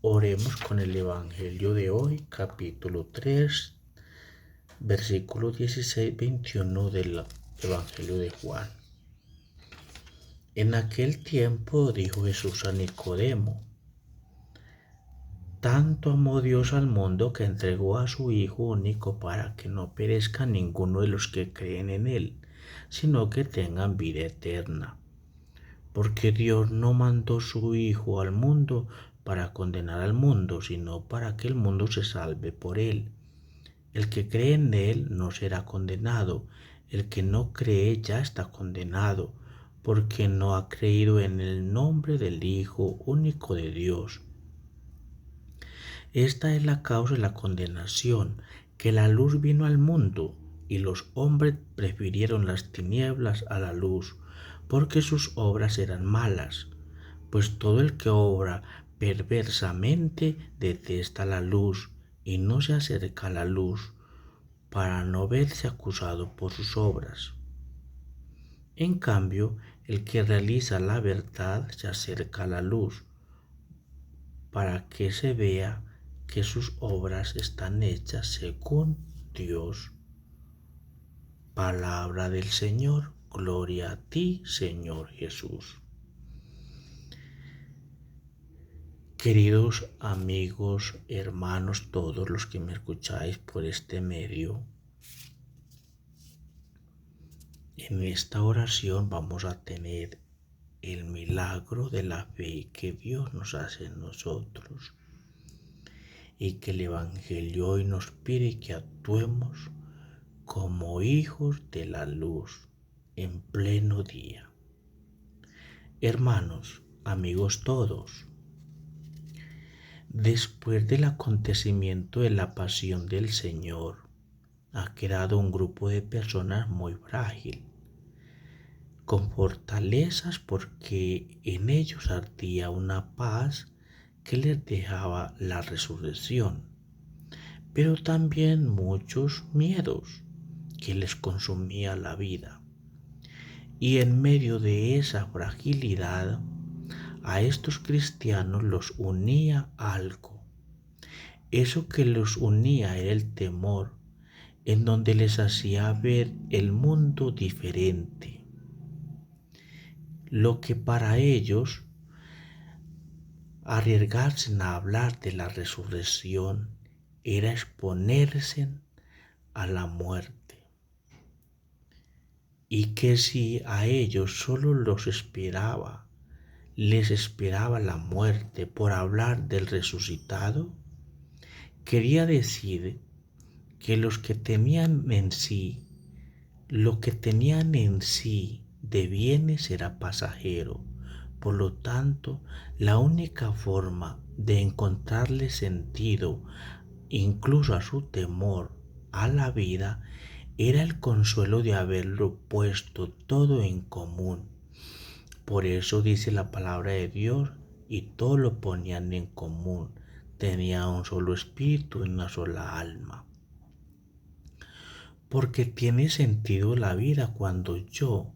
Oremos con el Evangelio de hoy, capítulo 3, versículo 16-21 del Evangelio de Juan. En aquel tiempo dijo Jesús a Nicodemo: tanto amó Dios al mundo que entregó a su Hijo único para que no perezca ninguno de los que creen en Él, sino que tengan vida eterna. Porque Dios no mandó su Hijo al mundo para condenar al mundo, sino para que el mundo se salve por Él. El que cree en Él no será condenado, el que no cree ya está condenado, porque no ha creído en el nombre del Hijo único de Dios. Esta es la causa de la condenación, que la luz vino al mundo, y los hombres prefirieron las tinieblas a la luz, porque sus obras eran malas. Pues todo el que obra perversamente detesta la luz, y no se acerca a la luz, para no verse acusado por sus obras. En cambio, el que realiza la verdad se acerca a la luz, para que se vea que sus obras están hechas según Dios. Palabra del Señor, gloria a ti, Señor Jesús. Queridos amigos, hermanos, todos los que me escucháis por este medio, en esta oración vamos a tener el milagro de la fe que Dios nos hace en nosotros y que el Evangelio hoy nos pide que actuemos como hijos de la luz en pleno día. Hermanos, amigos todos, después del acontecimiento de la pasión del Señor, ha quedado un grupo de personas muy frágil, con fortalezas porque en ellos ardía una paz que les dejaba la resurrección, pero también muchos miedos que les consumía la vida. Y en medio de esa fragilidad, a estos cristianos los unía algo. Eso que los unía era el temor, en donde les hacía ver el mundo diferente. Lo que para ellos, arriesgarse a hablar de la resurrección, era exponerse a la muerte. Y que si a ellos solo les esperaba la muerte por hablar del resucitado, quería decir que lo que tenían en sí de bienes era pasajero. Por lo tanto, la única forma de encontrarle sentido, incluso a su temor a la vida, era el consuelo de haberlo puesto todo en común. Por eso dice la palabra de Dios, y todo lo ponían en común. Tenía un solo espíritu y una sola alma. Porque tiene sentido la vida cuando yo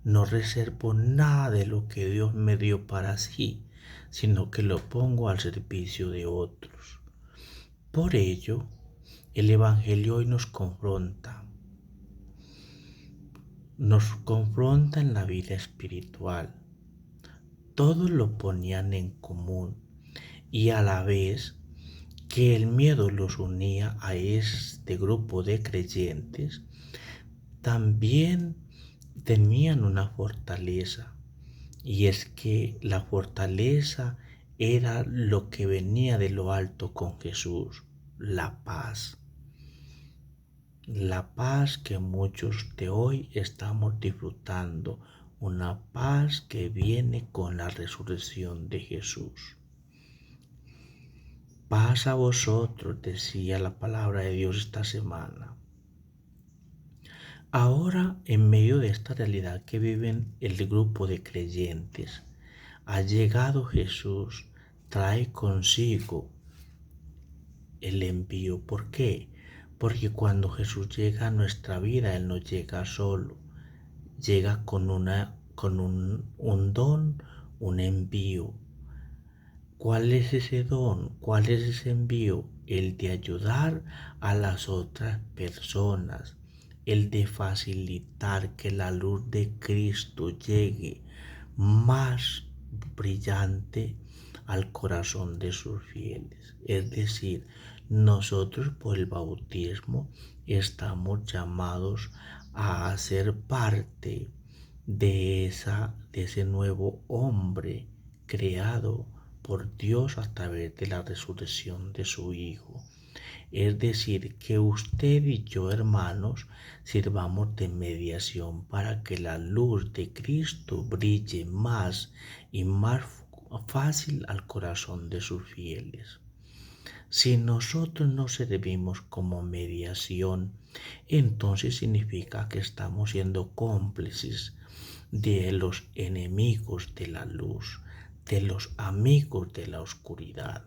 no reservo nada de lo que Dios me dio para sí, sino que lo pongo al servicio de otros. Por ello, el Evangelio hoy nos confronta en la vida espiritual. Todos lo ponían en común y a la vez que el miedo los unía a este grupo de creyentes, también tenían una fortaleza, y es que la fortaleza era lo que venía de lo alto con Jesús, la paz. La paz que muchos de hoy estamos disfrutando, una paz que viene con la resurrección de Jesús. Paz a vosotros, decía la palabra de Dios esta semana. Ahora, en medio de esta realidad que viven el grupo de creyentes, ha llegado Jesús, trae consigo el envío. ¿Por qué? Porque cuando Jesús llega a nuestra vida, Él no llega solo, llega con un don, un envío. ¿Cuál es ese don? ¿Cuál es ese envío? El de ayudar a las otras personas, el de facilitar que la luz de Cristo llegue más brillante al corazón de sus fieles. Es decir, nosotros por el bautismo estamos llamados a ser parte de ese nuevo hombre creado por Dios a través de la resurrección de su Hijo. Es decir, que usted y yo, hermanos, sirvamos de mediación para que la luz de Cristo brille más y más fácil al corazón de sus fieles. Si nosotros no servimos como mediación, entonces significa que estamos siendo cómplices de los enemigos de la luz, de los amigos de la oscuridad.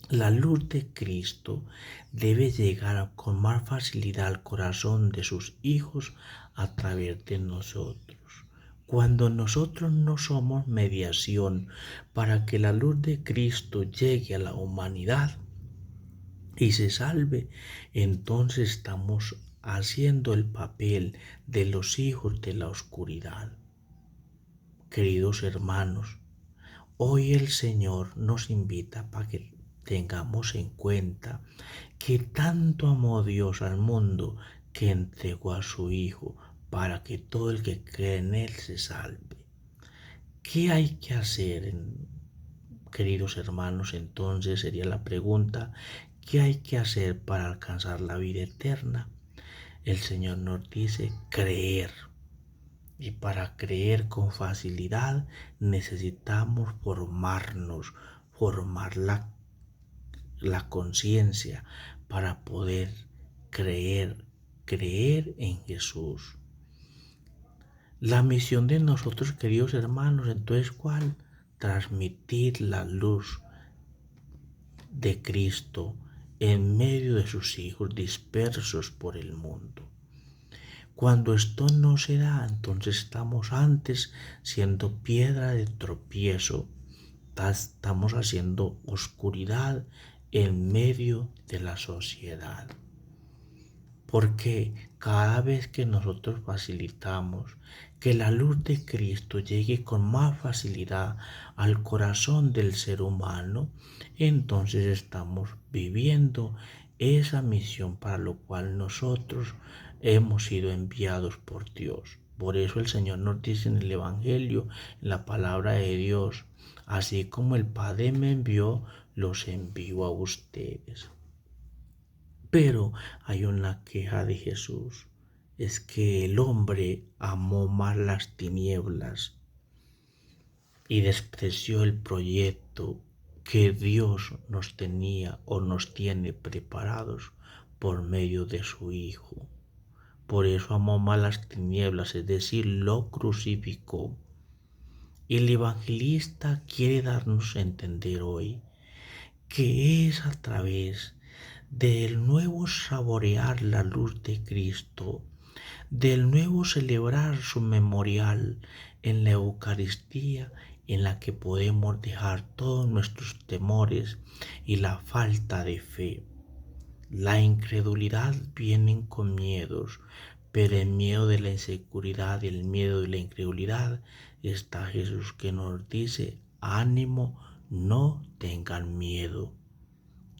La luz de Cristo debe llegar con más facilidad al corazón de sus hijos a través de nosotros. Cuando nosotros no somos mediación para que la luz de Cristo llegue a la humanidad y se salve, entonces estamos haciendo el papel de los hijos de la oscuridad. Queridos hermanos, hoy el Señor nos invita para que tengamos en cuenta que tanto amó Dios al mundo que entregó a su Hijo para que todo el que cree en Él se salve. ¿Qué hay que hacer, queridos hermanos? Entonces sería la pregunta, ¿qué hay que hacer para alcanzar la vida eterna? El Señor nos dice creer. Y para creer con facilidad necesitamos formarnos, formar la conciencia para poder creer en Jesús. La misión de nosotros, queridos hermanos, entonces, ¿cuál? Transmitir la luz de Cristo en medio de sus hijos dispersos por el mundo. Cuando esto no se da, entonces estamos antes siendo piedra de tropiezo, estamos haciendo oscuridad en medio de la sociedad. Porque cada vez que nosotros facilitamos que la luz de Cristo llegue con más facilidad al corazón del ser humano, entonces estamos viviendo esa misión para lo cual nosotros hemos sido enviados por Dios. Por eso el Señor nos dice en el Evangelio, en la palabra de Dios, así como el Padre me envió, los envío a ustedes. Pero hay una queja de Jesús, es que el hombre amó más las tinieblas y despreció el proyecto que Dios nos tenía o nos tiene preparados por medio de su Hijo. Por eso amó más las tinieblas, es decir, lo crucificó. Y el evangelista quiere darnos a entender hoy que es a través del nuevo saborear la luz de Cristo, del nuevo celebrar su memorial en la Eucaristía, en la que podemos dejar todos nuestros temores y la falta de fe. La incredulidad viene con miedos, pero el miedo de la inseguridad y el miedo de la incredulidad está Jesús que nos dice, ánimo, no tengan miedo.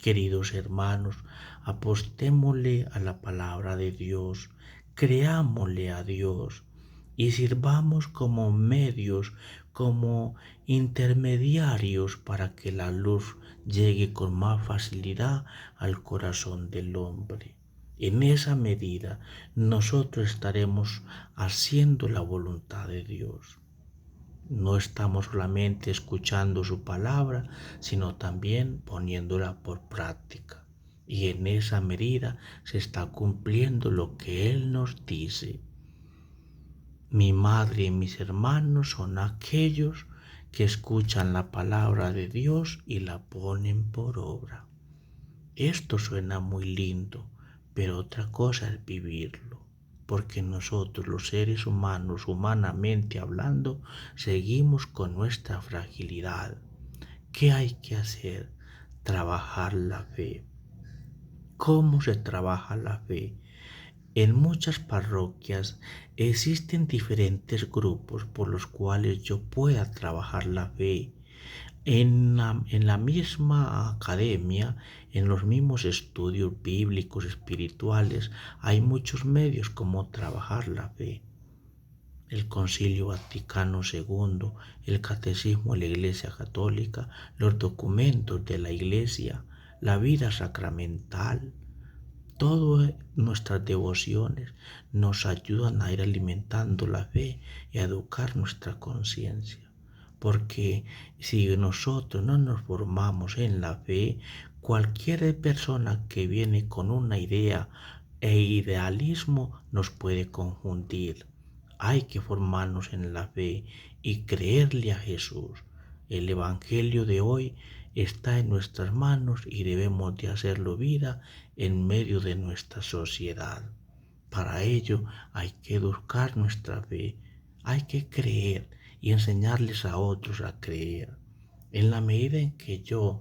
Queridos hermanos, apostémosle a la palabra de Dios, creámosle a Dios y sirvamos como medios, como intermediarios para que la luz llegue con más facilidad al corazón del hombre. En esa medida nosotros estaremos haciendo la voluntad de Dios. No estamos solamente escuchando su palabra, sino también poniéndola por práctica. Y en esa medida se está cumpliendo lo que Él nos dice. Mi madre y mis hermanos son aquellos que escuchan la palabra de Dios y la ponen por obra. Esto suena muy lindo, pero otra cosa es vivirlo. Porque nosotros los seres humanos, humanamente hablando, seguimos con nuestra fragilidad. ¿Qué hay que hacer? Trabajar la fe. ¿Cómo se trabaja la fe? En muchas parroquias existen diferentes grupos por los cuales yo pueda trabajar la fe. En la misma academia, en los mismos estudios bíblicos, espirituales, hay muchos medios como trabajar la fe. El Concilio Vaticano II, el Catecismo de la Iglesia Católica, los documentos de la Iglesia, la vida sacramental, todas nuestras devociones nos ayudan a ir alimentando la fe y a educar nuestra conciencia. Porque si nosotros no nos formamos en la fe, cualquier persona que viene con una idea e idealismo nos puede confundir. Hay que formarnos en la fe y creerle a Jesús. El Evangelio de hoy está en nuestras manos y debemos de hacerlo vida en medio de nuestra sociedad. Para ello hay que educar nuestra fe, hay que creer y enseñarles a otros a creer. En la medida en que yo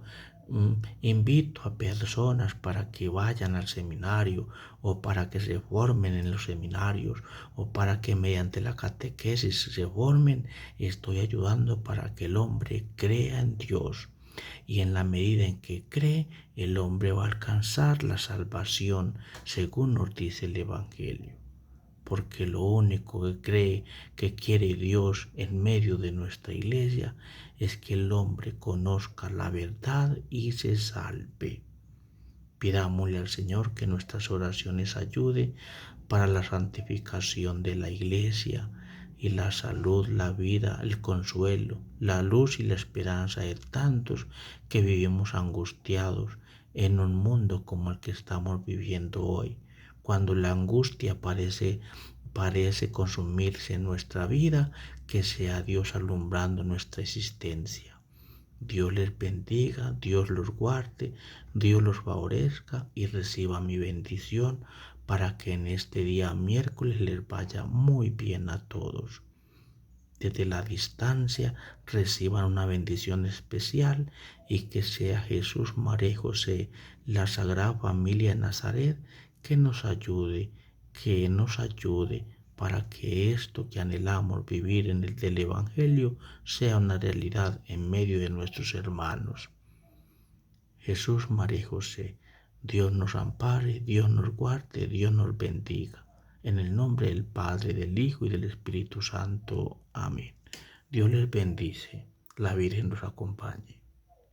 invito a personas para que vayan al seminario o para que se formen en los seminarios o para que mediante la catequesis se formen, estoy ayudando para que el hombre crea en Dios. Y en la medida en que cree, el hombre va a alcanzar la salvación, según nos dice el Evangelio. Porque lo único que quiere Dios en medio de nuestra iglesia es que el hombre conozca la verdad y se salve. Pidámosle al Señor que nuestras oraciones ayude para la santificación de la iglesia y la salud, la vida, el consuelo, la luz y la esperanza de tantos que vivimos angustiados en un mundo como el que estamos viviendo hoy, cuando la angustia parece consumirse en nuestra vida, que sea Dios alumbrando nuestra existencia. Dios les bendiga, Dios los guarde, Dios los favorezca y reciba mi bendición para que en este día miércoles les vaya muy bien a todos. Desde la distancia reciban una bendición especial y que sea Jesús, María y José, la Sagrada Familia de Nazaret, que nos ayude para que esto que anhelamos vivir en el del Evangelio sea una realidad en medio de nuestros hermanos. Jesús, María y José, Dios nos ampare, Dios nos guarde, Dios nos bendiga. En el nombre del Padre, del Hijo y del Espíritu Santo. Amén. Dios les bendice. La Virgen nos acompañe.